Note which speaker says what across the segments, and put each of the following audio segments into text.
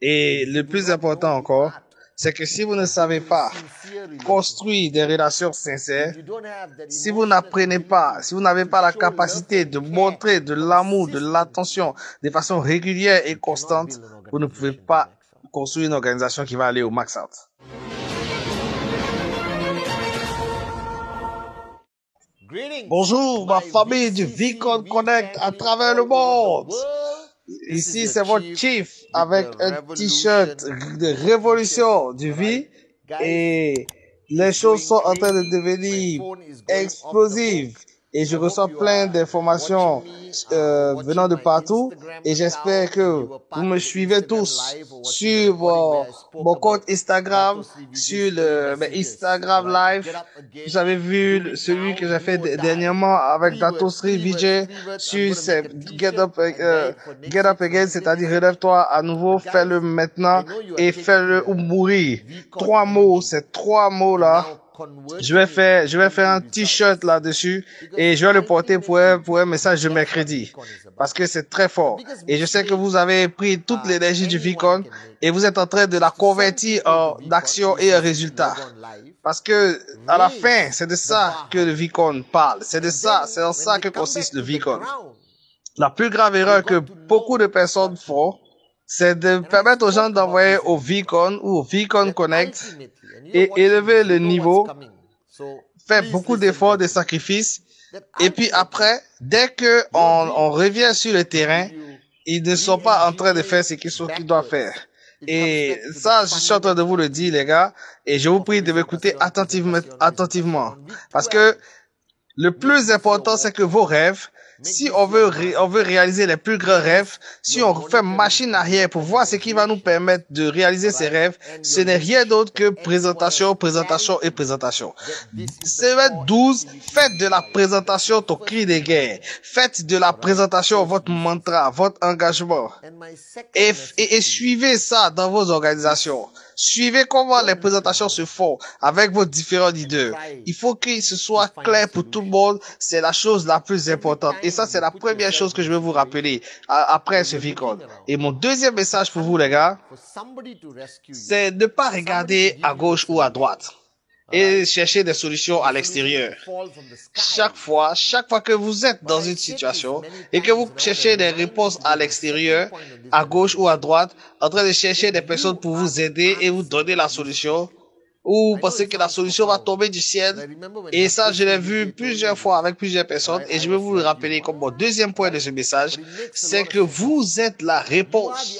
Speaker 1: Et le plus important encore, c'est que si vous ne savez pas construire des relations sincères, si vous n'apprenez pas, si vous n'avez pas la capacité de montrer de l'amour, de l'attention de façon régulière et constante, vous ne pouvez pas construire une organisation qui va aller au max out. Bonjour, ma famille du Vicon Connect à travers le monde. Ici, c'est votre chief avec un t-shirt de révolution du vie et les choses sont en train de devenir explosives et je reçois plein d'informations venant de partout et j'espère que vous me suivez tous sur mon compte Instagram, sur le Instagram Live. Vous avez vu celui que j'ai fait dernièrement avec Datosri Vijay sur Get Up Again, c'est-à-dire relève-toi à nouveau, fais-le maintenant et fais-le ou mourir. 3 mots, ces 3 mots-là. Je vais faire un t-shirt là-dessus et je vais le porter pour un message de mercredi parce que c'est très fort. Et je sais que vous avez pris toute l'énergie du Vicon et vous êtes en train de la convertir en action et en résultat. Parce que, à la fin, c'est de ça que le Vicon parle. C'est en ça que consiste le Vicon. La plus grave erreur que beaucoup de personnes font, c'est de permettre aux gens d'envoyer au Vicon ou au Vicon Connect et élever le niveau, faire beaucoup d'efforts, de sacrifices, et puis après, dès que on revient sur le terrain, ils ne sont pas en train de faire ce qu'ils doivent faire. Et ça, je suis en train de vous le dire, les gars, et je vous prie de m'écouter attentivement. Parce que le plus important, c'est que vos rêves, si on veut réaliser les plus grands rêves, si on fait machine arrière pour voir ce qui va nous permettre de réaliser ces rêves, ce n'est rien d'autre que présentation, présentation et présentation. Semaine 12, faites de la présentation ton cri de guerre. Faites de la présentation votre mantra, votre engagement. Et suivez ça dans vos organisations. Suivez comment les présentations se font avec vos différents leaders. Il faut que ce soit clair pour tout le monde. C'est la chose la plus importante. Et ça, c'est la première chose que je vais vous rappeler après ce Vicon. Et mon deuxième message pour vous, les gars, c'est de ne pas regarder à gauche ou à droite et chercher des solutions à l'extérieur. Chaque fois que vous êtes dans une situation et que vous cherchez des réponses à l'extérieur, à gauche ou à droite, en train de chercher des personnes pour vous aider et vous donner la solution, ou pensez que la solution va tomber du ciel. Et ça, je l'ai vu plusieurs fois avec plusieurs personnes et je vais vous le rappeler comme mon deuxième point de ce message, c'est que vous êtes la réponse.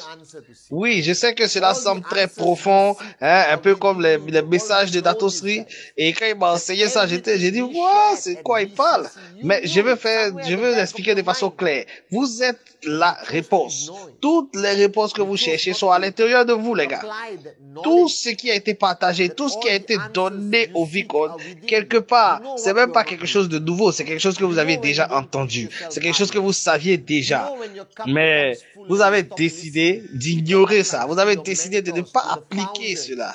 Speaker 1: Oui, je sais que cela semble très profond, hein, un peu comme les messages de Datosri. Et quand il m'a enseigné ça, j'ai dit, wow, c'est quoi il parle? Mais je veux l'expliquer de façon claire. Vous êtes la réponse. Toutes les réponses que vous cherchez sont à l'intérieur de vous, les gars. Tout ce qui a été partagé, tout ce qui a été donné au Vicon, quelque part, c'est même pas quelque chose de nouveau, c'est quelque chose que vous avez déjà entendu. C'est quelque chose que vous saviez déjà. Mais vous avez décidé d'ignorer ça. Vous avez décidé de ne pas appliquer cela.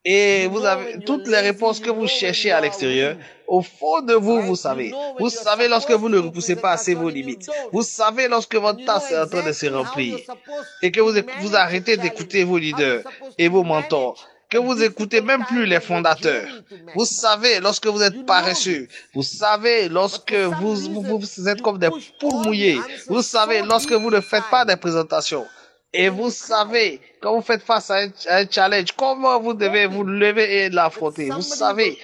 Speaker 1: Et vous avez toutes les réponses que vous cherchez à l'extérieur. Au fond de vous, vous savez. Vous savez lorsque vous ne repoussez pas assez vos limites. Vous savez lorsque votre tasse est en train de se remplir. Et que vous arrêtez d'écouter vos leaders et vos mentors. Que vous écoutez même plus les fondateurs. Vous savez lorsque vous êtes paresseux. Vous savez lorsque vous êtes comme des poules mouillées. Vous savez lorsque vous ne faites pas des présentations. Et vous savez, quand vous faites face à un challenge, comment vous devez vous lever et l'affronter. Vous savez,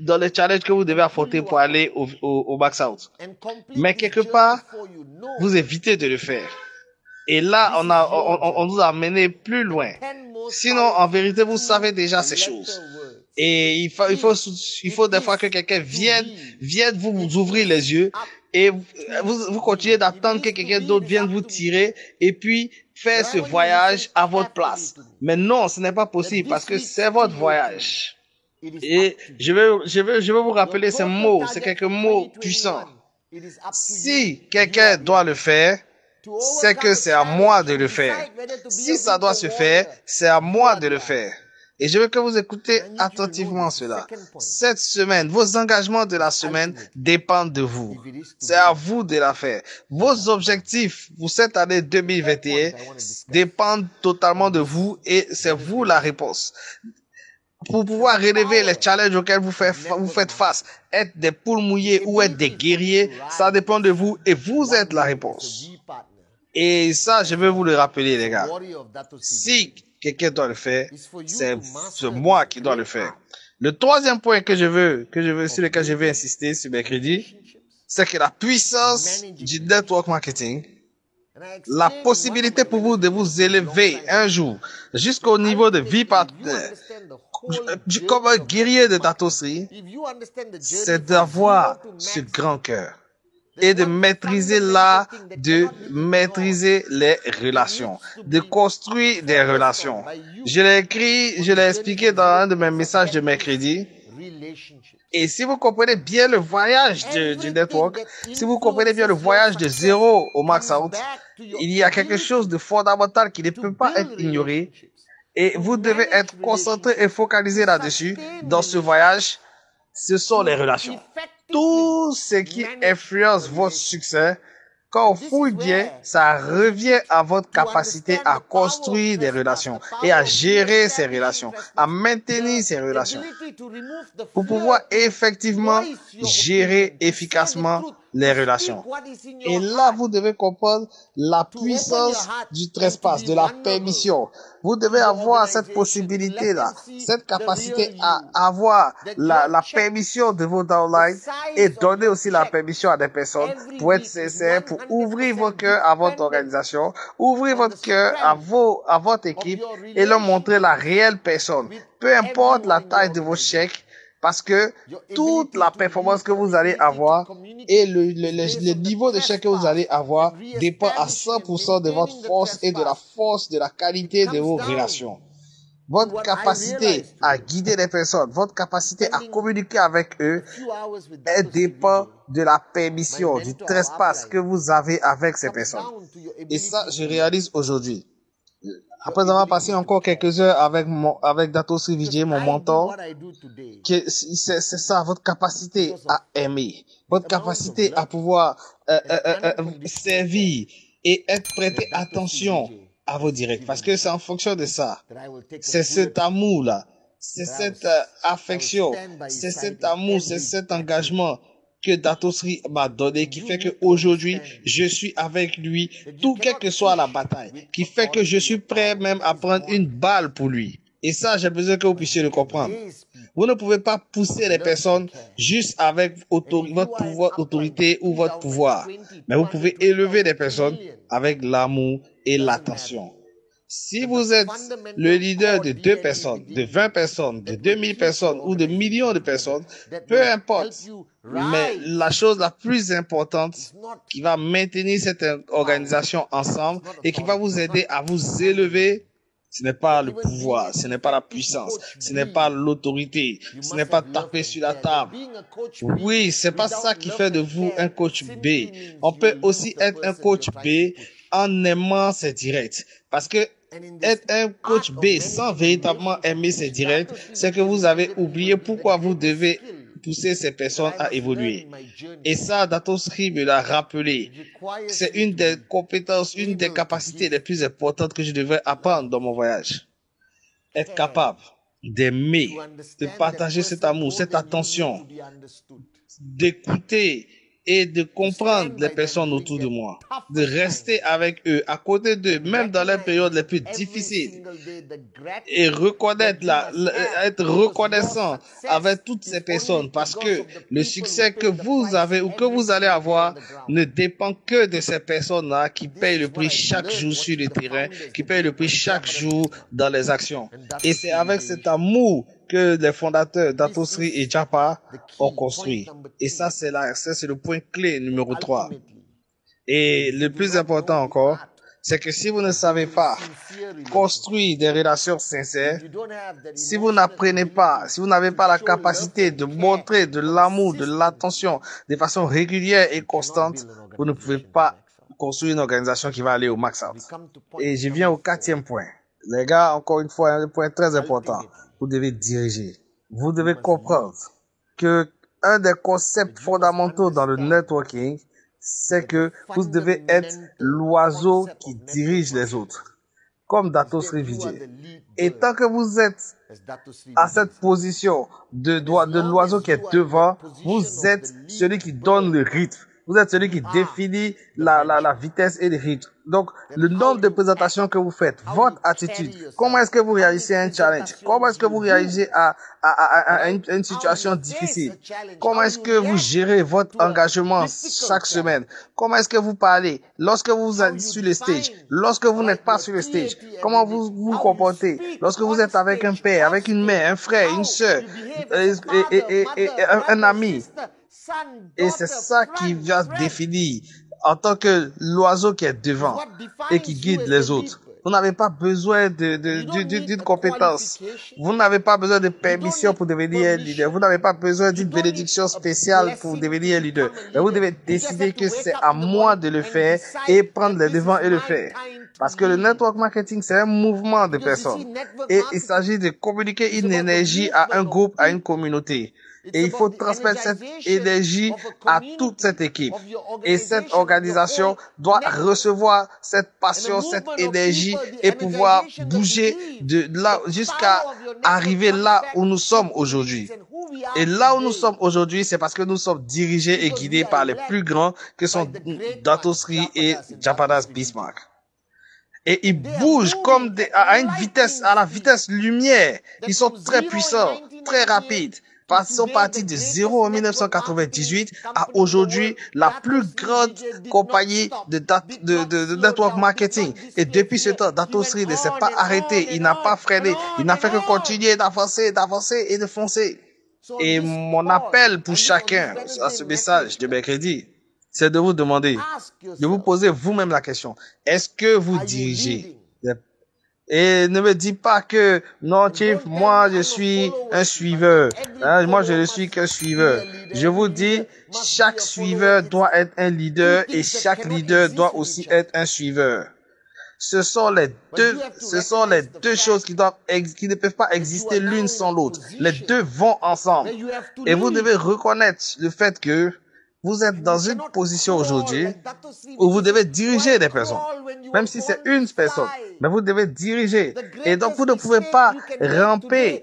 Speaker 1: dans le challenge que vous devez affronter pour aller au max out. Mais quelque part, vous évitez de le faire. Et là, on nous a mené plus loin. Sinon, en vérité, vous savez déjà ces choses. Et il faut des fois que quelqu'un vienne vous ouvrir les yeux et vous continuez d'attendre que quelqu'un d'autre vienne vous tirer et puis faire ce voyage à votre place. Mais non, ce n'est pas possible parce que c'est votre voyage. Et je vais vous rappeler ces mots, c'est quelques mots puissants. Si quelqu'un doit le faire, c'est que c'est à moi de le faire. Si ça doit se faire, c'est à moi de le faire. Et je veux que vous écoutez attentivement cela. Cette semaine, vos engagements de la semaine dépendent de vous. C'est à vous de la faire. Vos objectifs pour cette année 2021 dépendent totalement de vous et c'est vous la réponse. Pour pouvoir relever les challenges auxquels vous faites face, être des poules mouillées ou être des guerriers, ça dépend de vous et vous êtes la réponse. Et ça, je veux vous le rappeler, les gars. Si quelqu'un doit le faire, c'est moi qui dois le faire. Le troisième point sur lequel je veux insister ce mercredi, c'est que la puissance du network marketing, la possibilité pour vous de vous élever un jour jusqu'au niveau de vie partenaire, comme un guerrier de Datosri, c'est d'avoir ce grand cœur et de maîtriser l'art de maîtriser les relations, de construire des relations. Je l'ai expliqué dans un de mes messages de mercredi. Et si vous comprenez bien le voyage du network, si vous comprenez bien le voyage de zéro au max out, il y a quelque chose de fondamental qui ne peut pas être ignoré. Et vous devez être concentré et focalisé là-dessus. Dans ce voyage, ce sont les relations. Tout ce qui influence votre succès, quand on fouille bien, ça revient à votre capacité à construire des relations et à gérer ces relations, à maintenir ces relations, pour pouvoir effectivement gérer efficacement les relations. Et là, vous devez comprendre la puissance du trespass, de la permission. Vous devez avoir cette possibilité-là, cette capacité à avoir la permission de vos downlines et donner aussi la permission à des personnes pour être sincères, pour ouvrir votre cœur à votre organisation, ouvrir votre cœur à votre équipe et leur montrer la réelle personne. Peu importe la taille de vos chèques, parce que toute la performance que vous allez avoir et le niveau de chèque que vous allez avoir dépend à 100% de votre force et de la force, de la qualité de vos relations. Votre capacité à guider les personnes, votre capacité à communiquer avec eux, elle dépend de la permission, du trespass que vous avez avec ces personnes. Et ça, je réalise aujourd'hui. Après avoir passé encore quelques heures avec Datosri Vijay, mon mentor, c'est ça, votre capacité à aimer, votre capacité à pouvoir servir et être prêté attention à vos directs. Parce que c'est en fonction de ça. C'est cet amour-là, c'est cette affection, c'est cet amour, c'est cet engagement que Datosri m'a donné, qui fait que aujourd'hui je suis avec lui, tout quelle que soit la bataille, qui fait que je suis prêt même à prendre une balle pour lui. Et ça, j'ai besoin que vous puissiez le comprendre. Vous ne pouvez pas pousser les personnes juste avec votre autorité ou votre pouvoir, mais vous pouvez élever les personnes avec l'amour et l'attention. Si vous êtes le leader de 2 personnes, de 20 personnes, de 2000 personnes ou de millions de personnes, peu importe. Mais la chose la plus importante qui va maintenir cette organisation ensemble et qui va vous aider à vous élever, ce n'est pas le pouvoir, ce n'est pas la puissance, ce n'est pas l'autorité, ce n'est pas taper sur la table. Oui, c'est pas ça qui fait de vous un coach B. On peut aussi être un coach B en aimant ses directs. Parce que être un coach B sans véritablement aimer ses directs, c'est que vous avez oublié pourquoi vous devez pousser ces personnes à évoluer. Et ça, Datosri me l'a rappelé. C'est une des compétences, une des capacités les plus importantes que je devrais apprendre dans mon voyage. Être capable d'aimer, de partager cet amour, cette attention, d'écouter et de comprendre les personnes autour de moi, de rester avec eux, à côté d'eux, même dans les périodes les plus difficiles, et reconnaître être reconnaissant avec toutes ces personnes, parce que le succès que vous avez ou que vous allez avoir ne dépend que de ces personnes-là qui payent le prix chaque jour sur le terrain, qui payent le prix chaque jour dans les actions. Et c'est avec cet amour que les fondateurs Datosri et Japa ont construit. Et ça, c'est le point clé numéro 3. Et le plus important encore, c'est que si vous ne savez pas construire des relations sincères, si vous n'apprenez pas, si vous n'avez pas la capacité de montrer de l'amour, de l'attention de façon régulière et constante, vous ne pouvez pas construire une organisation qui va aller au max out. Et je viens au 4e point. Les gars, encore une fois, un point très important. vous devez diriger. Vous devez comprendre que un des concepts fondamentaux dans le networking, c'est que vous devez être l'oiseau qui dirige les autres, comme Dato Sri Vijay. Et tant que vous êtes à cette position de l'oiseau qui est devant, vous êtes celui qui donne le rythme. Vous êtes celui qui définit la vitesse et le rythme. Donc, le nombre de présentations que vous faites, votre attitude, comment est-ce que vous réagissez à un challenge, comment est-ce que vous réagissez à une situation difficile, comment est-ce que vous gérez votre engagement chaque semaine, comment est-ce que vous parlez lorsque vous êtes sur le stage, lorsque vous n'êtes pas sur le stage, comment vous vous comportez lorsque vous êtes avec un père, avec une mère, un frère, une sœur, un ami. Et c'est ça qui va définir en tant que l'oiseau qui est devant et qui guide les autres. Vous n'avez pas besoin d'une compétence. Vous n'avez pas besoin de permission pour devenir un leader. Vous n'avez pas besoin d'une bénédiction spéciale pour devenir un leader. Mais vous devez décider que c'est à moi de le faire et prendre les devants et le faire. Parce que le network marketing, c'est un mouvement de personnes. Et il s'agit de communiquer une énergie à un groupe, à une communauté. Et il faut transmettre cette énergie à toute cette équipe. Et cette organisation doit recevoir cette passion, cette énergie et pouvoir bouger de là jusqu'à arriver là où nous sommes aujourd'hui. Et là où nous sommes aujourd'hui, c'est parce que nous sommes dirigés et guidés par les plus grands que sont Dato Sri et Japadas Bismarck. Et ils bougent comme à une vitesse, à la vitesse lumière. Ils sont très puissants, très rapides. Ils sont partis de 0 en 1998 à aujourd'hui la plus grande compagnie de network marketing. Et depuis ce temps, Dato Sri ne s'est pas arrêté, il n'a pas freiné, il n'a fait que continuer d'avancer, d'avancer et de foncer. Et mon appel pour chacun à ce message de mercredi, c'est de vous demander, de vous poser vous-même la question, est-ce que vous dirigez? Et ne me dis pas que, non, Chief, moi, je suis un suiveur. Hein, moi, je ne suis qu'un suiveur. Je vous dis, chaque suiveur doit être un leader et chaque leader doit aussi être un suiveur. Ce sont les deux choses qui ne peuvent pas exister l'une sans l'autre. Les deux vont ensemble. Et vous devez reconnaître le fait que vous êtes dans une position aujourd'hui où vous devez diriger des personnes, même si c'est une personne, mais vous devez diriger. Et donc, vous ne pouvez pas ramper.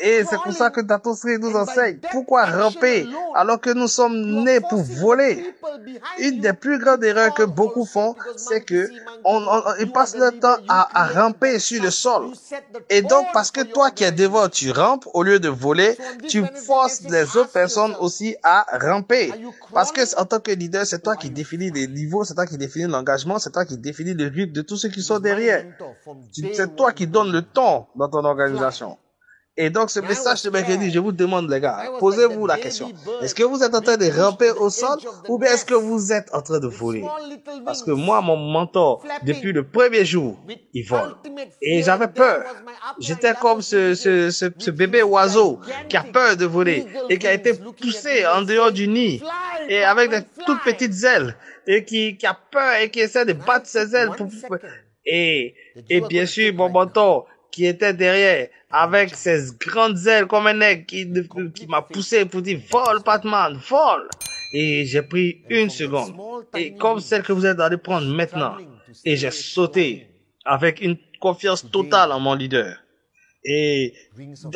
Speaker 1: Et c'est pour ça que Dato Sri nous enseigne. Pourquoi ramper alors que nous sommes nés pour voler? Une des plus grandes erreurs que beaucoup font, c'est que ils passent leur temps à ramper sur le sol. Et donc, parce que toi qui es devant, tu rampes, au lieu de voler, tu forces les autres personnes aussi à ramper. Parce que en tant que leader, c'est toi qui définis les niveaux, c'est toi qui définis l'engagement, c'est toi qui définis le rythme de tous ceux qui sont derrière. C'est toi qui donnes le ton dans ton organisation. Et donc, ce message de mercredi, je vous demande, les gars, posez-vous la question. Est-ce que vous êtes en train de ramper au sol ou bien est-ce que vous êtes en train de voler? Parce que moi, mon mentor, depuis le premier jour, il vole. Et j'avais peur. J'étais comme ce bébé oiseau qui a peur de voler et qui a été poussé en dehors du nid et avec des toutes petites ailes et qui a peur et qui essaie de battre ses ailes et bien sûr, mon mentor, qui était derrière, avec ses grandes ailes comme un aigle, qui m'a poussé pour dire, vole, Batman, vole. Et j'ai pris une seconde. Et comme celle que vous êtes allé prendre maintenant. Et j'ai sauté avec une confiance totale en mon leader. Et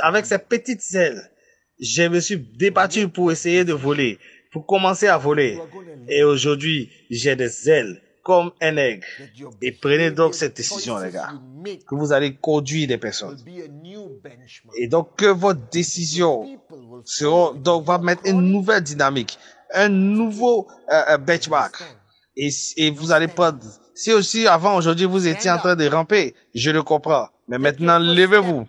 Speaker 1: avec ces petites ailes, je me suis débattu pour essayer de voler, pour commencer à voler. Et aujourd'hui, j'ai des ailes comme un aigle. Et prenez donc cette décision, les gars, que vous allez conduire des personnes. Et donc, que votre décision va mettre une nouvelle dynamique, un nouveau benchmark. Et vous allez prendre, si aussi avant, aujourd'hui, vous étiez en train de ramper, je le comprends. Mais maintenant, levez-vous.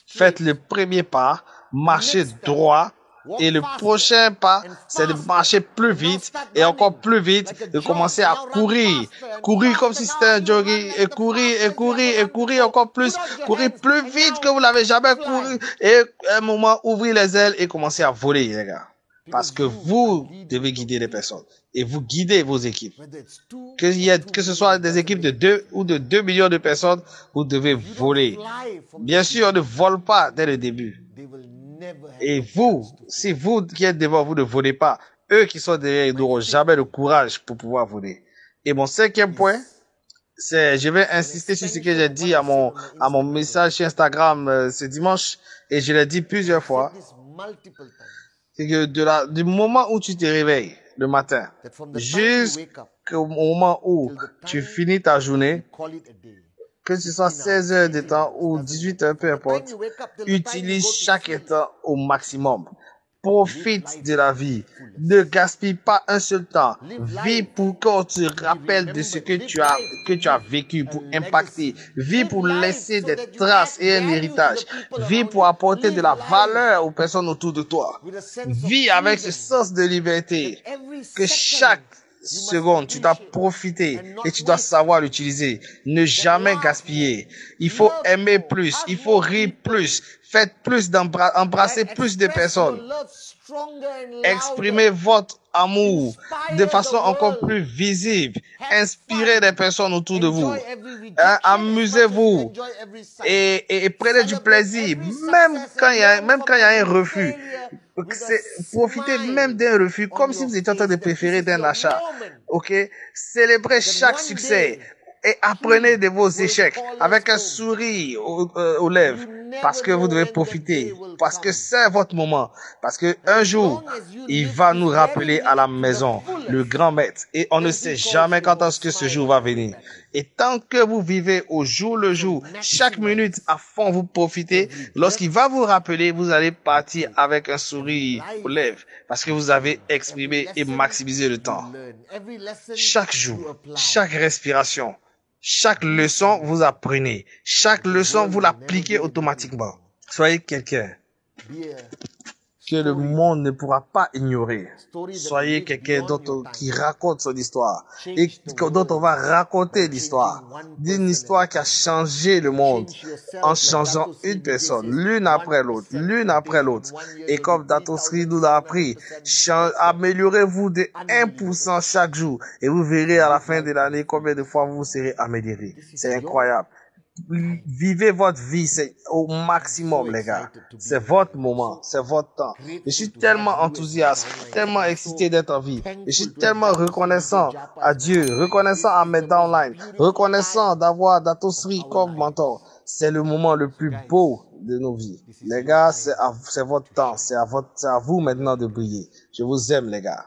Speaker 1: Faites le premier pas, marchez droit. Et le prochain pas, c'est de marcher plus vite et encore plus vite, de commencer à courir. Courir comme si c'était un jogging et courir encore plus. Courir plus vite que vous l'avez jamais couru. Et à un moment, ouvrir les ailes et commencer à voler, les gars. Parce que vous devez guider les personnes. Et vous guidez vos équipes. Que ce soit des équipes de 2 ou de 2 millions de personnes, vous devez voler. Bien sûr, on ne vole pas dès le début. Et vous, si vous qui êtes devant, vous ne volez pas, eux qui sont derrière, ils n'auront jamais le courage pour pouvoir voler. Et mon cinquième point, je vais insister sur ce que j'ai dit à mon message sur Instagram ce dimanche, et je l'ai dit plusieurs fois. C'est que du moment où tu te réveilles le matin, jusqu'au moment où tu finis ta journée, que ce soit 16 heures de temps ou 18 heures, peu importe, utilise chaque temps au maximum. Profite de la vie. Ne gaspille pas un seul temps. Vis pour qu'on te rappelle de ce que tu as vécu, pour impacter. Vis pour laisser des traces et un héritage. Vis pour apporter de la valeur aux personnes autour de toi. Vis avec ce sens de liberté. Que chaque seconde, tu dois profiter et tu dois savoir l'utiliser. Ne jamais gaspiller. Il faut aimer plus. Il faut rire plus. Faites plus embrasser plus de personnes. Exprimez votre amour de façon encore plus visible. Inspirez des personnes autour de vous. Amusez-vous et prenez du plaisir. Même quand il y a un refus. Profitez même d'un refus comme si vous étiez en train de préférer d'un achat. Ok? Célébrez chaque succès et apprenez de vos échecs avec un sourire aux lèvres, parce que vous devez profiter, parce que c'est votre moment, parce que un jour il va nous rappeler à la maison, le grand maître, et on ne sait jamais quand est-ce que ce jour va venir. Et tant que vous vivez au jour le jour, chaque minute à fond vous profitez, lorsqu'il va vous rappeler, vous allez partir avec un sourire aux lèvres, parce que vous avez exprimé et maximisé le temps. Chaque jour, chaque respiration, chaque leçon, vous apprenez. Chaque leçon, vous l'appliquez automatiquement. Soyez quelqu'un que le monde ne pourra pas ignorer. Soyez quelqu'un qui raconte son histoire et dont on va raconter l'histoire. D'une histoire qui a changé le monde en changeant une personne, l'une après l'autre. Et comme Datosri nous l'a appris, améliorez-vous de 1% chaque jour et vous verrez à la fin de l'année combien de fois vous serez amélioré. C'est incroyable. Vivez votre vie, c'est au maximum, les gars. C'est votre moment, c'est votre temps. Je suis tellement enthousiaste, tellement excité d'être en vie. Je suis tellement reconnaissant à Dieu, reconnaissant à mes downlines, reconnaissant d'avoir Datosri comme mentor. C'est le moment le plus beau de nos vies. Les gars, c'est votre temps, c'est à vous maintenant de briller. Je vous aime, les gars.